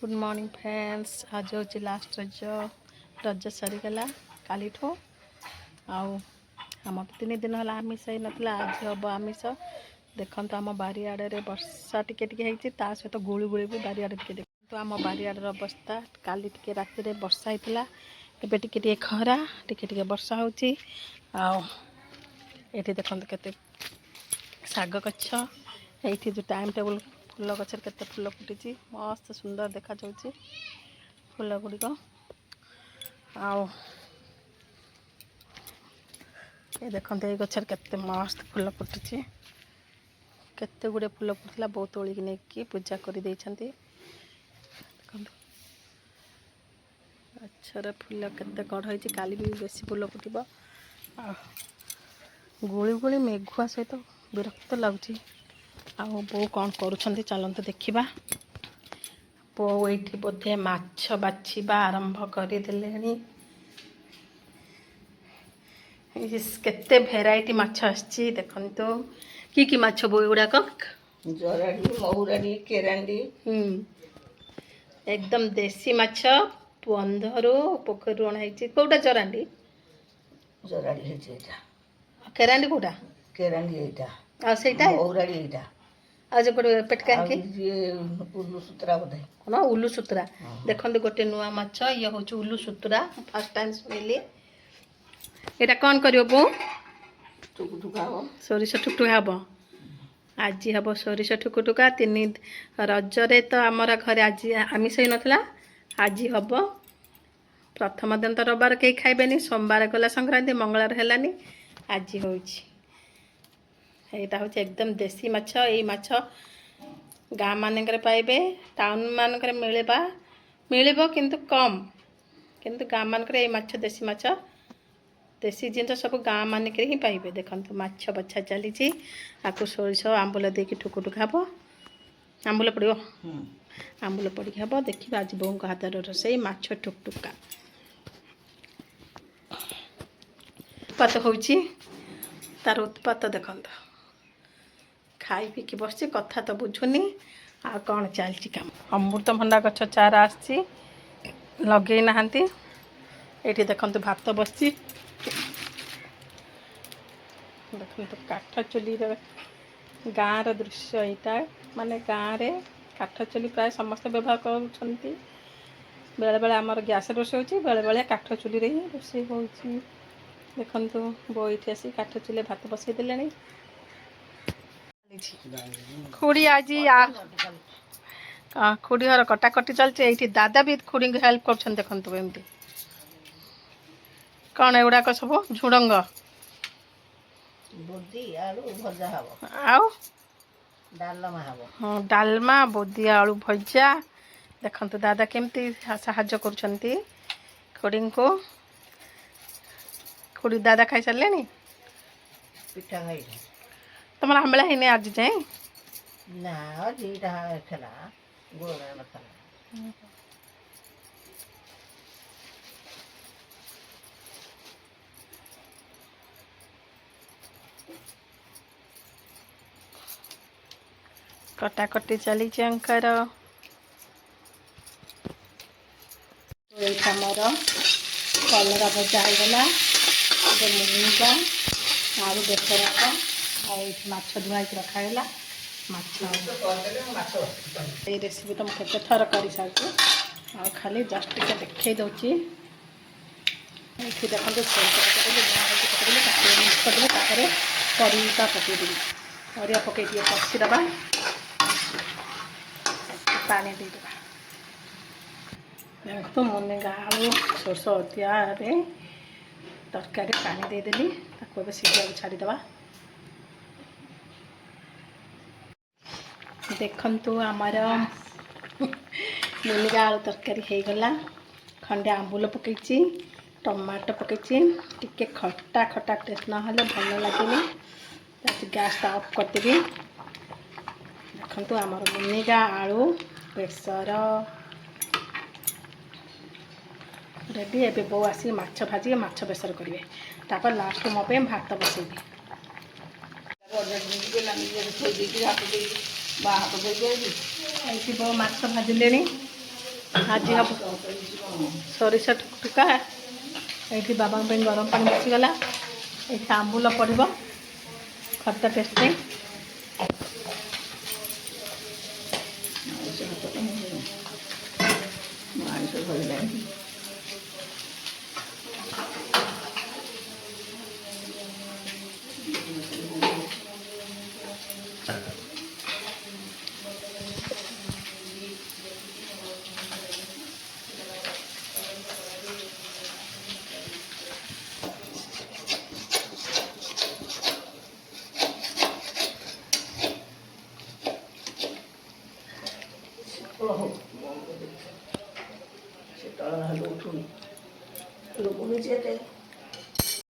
Good morning friends. आज हूँ last रज रज सरीगला काली आम तो 3 दिन है आमिष ही नाला। आज हम आमिष देखो आम बारियाड़े वर्षा टिके होता सहित गुड़ी गुड़ी भी बारियाड़े टिके देखो आम बारियाड़ अवस्था। काली टिके राति रे वर्षा होता एबे टिके खरा टिके वर्षा होची। ये देखो केते शाग गछ ये जो टाइम टेबल फूल गचर केते फूल फुटी मस्त सुंदर देखा जाउची फूल गुड़िक। ये देखते ये गचर केते मस्त फूल फुटी केते गुड़े फूल फुटला बहुत तोलिक नहीं पूजा कर गचर फूल केते कड़ होती काली भी बेसी फूल फुटब। गुड़ी गुड़ी मेघुआ सहित विरक्त लगुच। बो कौन करुँच चलते देखा। बो ये बोधे माछ बाछा आरंभ करदे। केते भेराइटी माछ आसी देखो कि माछ बो गुड़ाक जराड़ी महुराड़ी केरांडी एकदम देसी माछ बंधरू पोखर अणाई कौटा जरांडी जराड़ी केरांडी कौटा केरांडी महुराड़ी एटा आज गोटे पेटका उल्लू सुतरा बोधे कौन उल्लू सुतरा देखते गोटे नुआ माछ ये हूँ उल्लू सुतरा फर्स्ट टाइम शुणिली। यहाँ कौन कर सोरिष ठुकठुका हम आज हम सोरिष ठुकठुका 3 रजरे तो आमर घर आज आमिष ही नाला। आज हम प्रथम दिन तो रविवार कहीं खाइबेनी सोमवार गला संक्रांति मंगलवार है आज हूँ हूँ एकदम देसी माछ। ये माछ गाँ मानक पाइबे टाउन मानक मिलबा किंतु कम किंतु गाँ मानक माछ देसी माछ देसी जिनस सब गाँ मानक ही पाइबे। देखो माछ बछा चली आपको सोरिष आंबुल देकी ठुकुठुका हम आंबुल पड़ो आंबुल पड़ी हम देखिए। आज बों हाथ रोसई माछ ठुकठुका उत्पात हो तार उत्पात देखो खाई पीकी बस कथा तो बुझुनी आ कौन चलती कम। अमृतभंडा गछ चारा आसी लगे ना ये देखो भात बस देखो काठ चुली गाँव दृश्य यहाँ माने गाँव में काठ चुली प्राय समस्त व्यवहार कर बेले बेले आमर गैस रोषे हो बेले बेले काठ चुली ही रोषे हो। देखु बो ये आसी काठ चुले भात बसई दे खुड़ी आज खुड़ी हर कटाकटी चलती ये दादा भी खुड़ी को हेल्प कर देखते एमती कौन एगुड़ाक सब झुड़ंग हाँ डालमा बोदी आलू भजा देखो दादा केमती साहाଯ୍य कर खुड़ी को। खुड़ी दादा खाई सारे पिठा खाई तुम आंबला है आज जाए ना दीटा खेला कटाकटी चली अंकर मोर कलरा भजा होगला मुगा आलू बेसर माछ धुआ रखागला ये रेसिपी तो मुझे केते थर कर सारी आ खाली जस्ट टे देखई दूची देखो मिक्स करदेवे परिवा पकईदेवी परिवा पकई कषिदबा पानी देदेबा। देखो मुनगा आलू सोरष दियार तरकारी पानी देदेली ताको सीधा छाड़ीदबा। देखु आमर मुनगा आलू तरकारी हो गला खंडे आंबुल पकई टमाटो पकई टिके खट्टा खट्टा टेस्ट ना भल लगे गैस ऑफ करदेवी। देखु आमर मुनगा आलू बेसर रेडी ए बो आसी माछ भाजी माछ बेसर करेंगे तापर लास्ट मो भात बसैबी बो माछ भाजिले ଆଜି ହବ ସୋରିଷ ଟୁକା। ଏଇଠି ବାବାଙ୍କ ପାଇଁ ଗରମ ପାଣି ବସିଗଲା। ଏଇଠି ଆମ୍ବୁଲ ପଡ଼ିବ ଖଟା ଟେଷ୍ଟ ପାଇଁ। ଆଇଁଷ ସରିଲାଣି।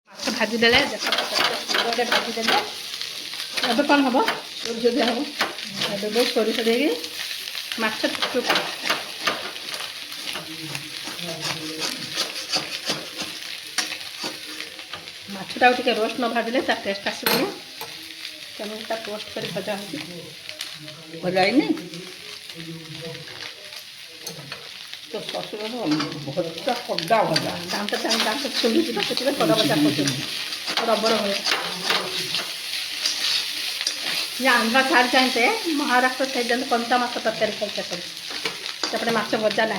ମାଛ ଭାଜିଦେଲେ ସୁନ୍ଦରରେ ଭାଜିଦେଲେ। ଏବେ କ'ଣ ହେବ? ସୋରିଷ ଦିଆ ହବ। ଏବେ ବହୁତ ସୋରିଷ ଦେଇକି ମାଛ ଟୁକା। ମାଛଟାକୁ ଟିକେ ରୋଷ୍ଟ ନ ଭାଜିଲେ ତା ଟେଷ୍ଟ ଆସିବନି। ତେଣୁ ତା ରୋଷ୍ଟ କରି ଭଜା ହେଉଛି। ଭଜା ହେଇନି ତ ଶ୍ୱଶୁରର ଭଜା କଡ଼ା ଭଜା। ଦାନ୍ତ ଛୁଲୁଛି ତ ସେଥିପାଇଁ କଡ଼ା ଭଜା କରୁଛନ୍ତି ରବର ଭଳିଆ। ये आंध्र छाड़ चाहते महाराष्ट्र साइड जन कंचा माछ तरकारी खाई सेपटे माछ भजा ना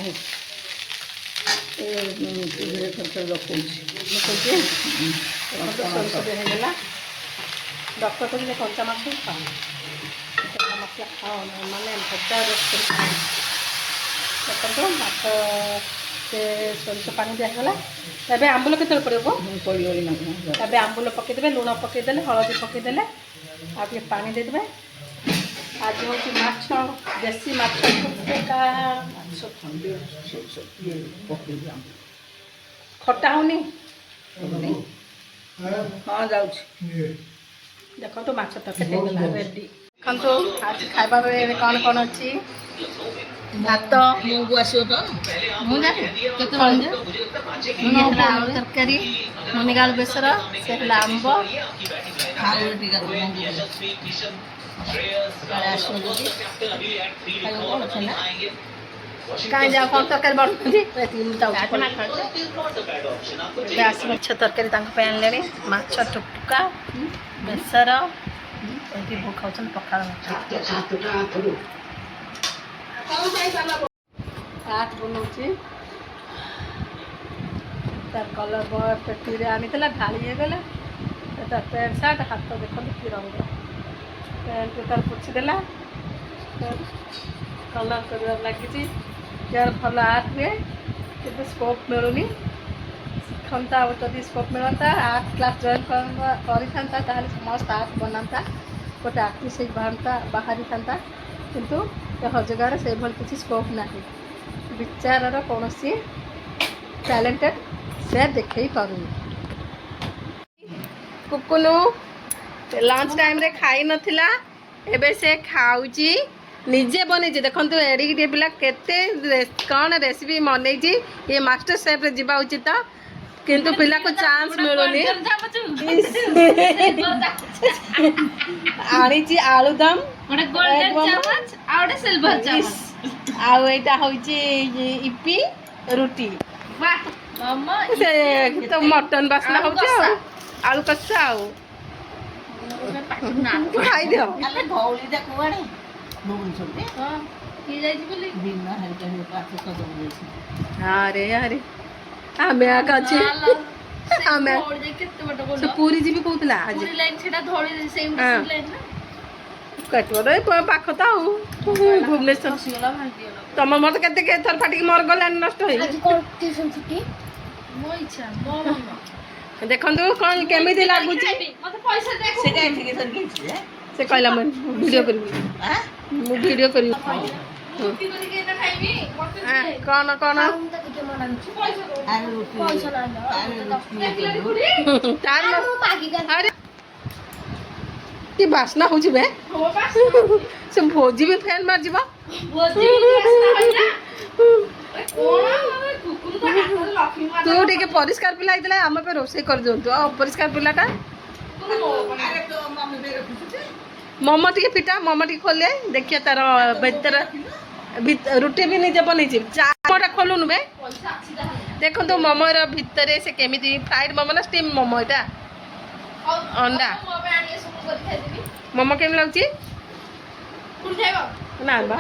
सोरीगला डॉक्टर कहते कंचा माछ खाओ मसला खाओ माने भजा रोस्ट कर माछ से सोरिष पानी दिगला। तबे आंबुल के पड़ो तबे आंबुल पकईदे लुण पकईदे हलदी पकईदे आ पानी देदेवे। आज हूँ माछ देसी माछ खटा होनी हाँ जाऊँ देखो तो माछ तरकारी रेडी देखो आज खाइबा बेले कौन कौन अच्छी भात मुझे आसो तो आलू तरकारी मुनिगाल बेसर से आंब कहीं जाओ कौन तरकारी माछ तरकारी आनले माछ टुका बेसर ये खाऊँ पखाड़ आठ बनाऊँ तार कलर पेटी आनी ढाली गला तार पैंट सार्ट हाथ देख कि रंग पैंट तार पोछीदेला कलर कर लगी यार भल आर्ट हुए कि स्कोप मिलूनी शिखता जदि स्कोप मिलता आर्ट क्लास जॉइन करता समस्त आर्ट बनाता गोटे आर्टिस्ट बाहरी था किंतु हजगार से किसी स्कोप ना विचार कौन टैलेंटेड से देखे पारुनी। कुकुनु लंच टाइम रे खाई नथिला एबे से खाऊची निजे बनी देखो एडिटे पिला केते कौन रेसिपी मनई ये मास्टर शेफ रे जीवा उचित किंतु पिला को चांस मिलुनी आनी आलूदम इपी रुटी से तो मटन बासना हो आलू कच्चा खाई दियो अरे अरे आमे अच्छे आमे पूरी जी भी कहूला आज कटवर पाख तो भुवनेश्वर तुम मत के थर फाटिक मोर गला नष्ट हो देखु कौन केमी लगुच से कहला वीडियो कर वीडियो कर कौन कौन अरे कि बासना हो से भोजी भी फैन मार जीव तू टे परिष्कार पिला होता आम पे रोसे कर दिंतु अपरिष्कार पिलाटा मोमो टे पिटा मोमो टे खोले देखिए तार भीतर रुटी भी निजे बन ମୋମୋଟା ଖୋଲୁନୁ ବେ ଦେଖନ୍ତୁ ମୋମୋର ଭିତରେ ସେ କେମିତି ଫ୍ରାଇଡ୍ ମୋମୋ ନା ଷ୍ଟିମ୍ ମୋମୋ ଏଇଟା ଅଣ୍ଡା ମୋମୋ କେମିତି ଲାଗୁଛି ନା ବା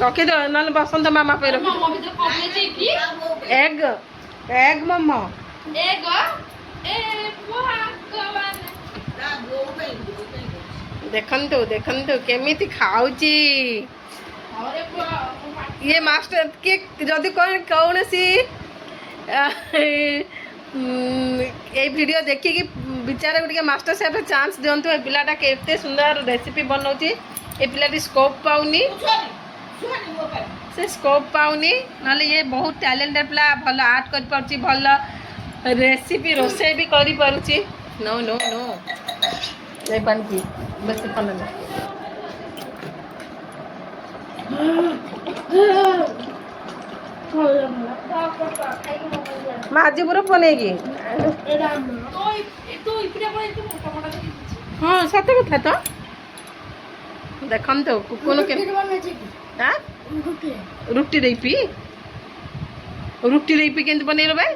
ରଖିଦିଅ ନହେଲେ ବସନ୍ତ ମାମା ପାଇଁ ରଖି ଏଗ୍ ଏଗ୍ ମୋମୋ ଦେଖନ୍ତୁ ଦେଖନ୍ତୁ କେମିତି ଖାଉଛି ଇଏ ମାଷ୍ଟର କିଏ ଯଦି କୌଣସି এই ভিডিও ଦେଖିକି ବିଚାରାକୁ ଟିକେ ମାଷ୍ଟର ସେଫ୍ରେ ଚାନ୍ସ ଦିଅନ୍ତୁ ଏ ପିଲାଟା କେତେ ସୁନ୍ଦର ରେସିପି ବନାଉଛି ଏ ପିଲାଟି ସ୍କୋପ୍ ପାଉନି ସେ ସ୍କୋପ୍ ପାଉନି ନହେଲେ ଇଏ ବହୁତ ଟ୍ୟାଲେଣ୍ଟେଡ୍ ପିଲା ଭଲ ଆର୍ଟ କରିପାରୁଛି ଭଲ ରେସିପି ରୋଷେଇ ବି କରିପାରୁଛି नो नो नो नहीं बन की बस फल माझी पूरा बनेगी हाँ सत कथा तो देखन तो कुकुन के हां रुटी देपी केंत बनेलो भाई